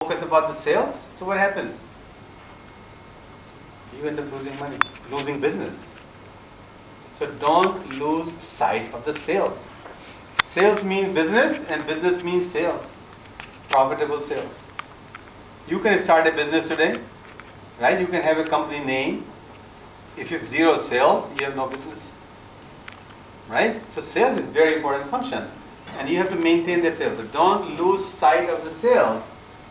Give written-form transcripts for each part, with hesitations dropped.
focus about the sales, so what happens? You end up losing money, losing business. So don't lose sight of the sales. Sales means business and business means sales. Profitable sales. You can start a business today, right? You can have a company name. If you have zero sales, you have no business, right? So sales is very important function and you have to maintain the sales. So don't lose sight of the sales.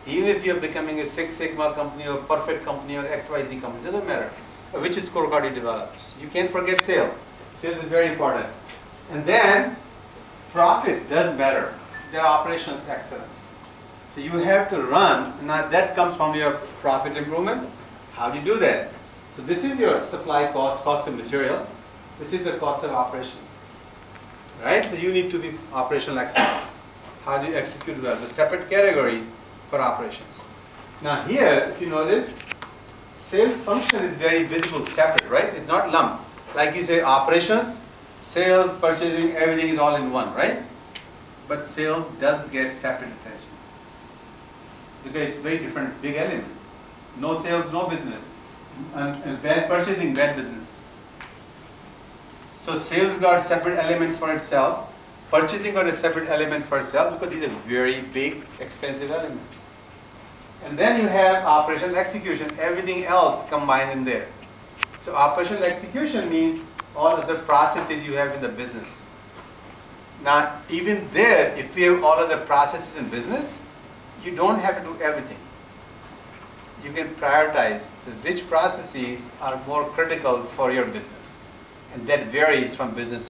Even if you're becoming a Six Sigma company or perfect company or XYZ company, doesn't matter which scorecard you develop. You can't forget sales. Sales is very important. And then profit does matter. There are operations excellence. So you have to run, now that comes from your profit improvement. How do you do that? So this is your supply cost, cost of material. This is the cost of operations. Right? So you need to be operational excellence. How do you execute well? It's a separate category for operations. Now here, if you notice, sales function is very visible, separate, right? It's not lumped. Like you say, operations, sales, purchasing, everything is all in one, right? But sales does get separate attention. Because it's very different, big element. No sales, no business. And bad purchasing, bad business. So sales got a separate element for itself. Purchasing got a separate element for itself because these are very big, expensive elements. And then you have operational execution, everything else combined in there. So operational execution means all of the processes you have in the business. Now, even there, if you have all of the processes in business, you don't have to do everything. You can prioritize which processes are more critical for your business. And that varies from business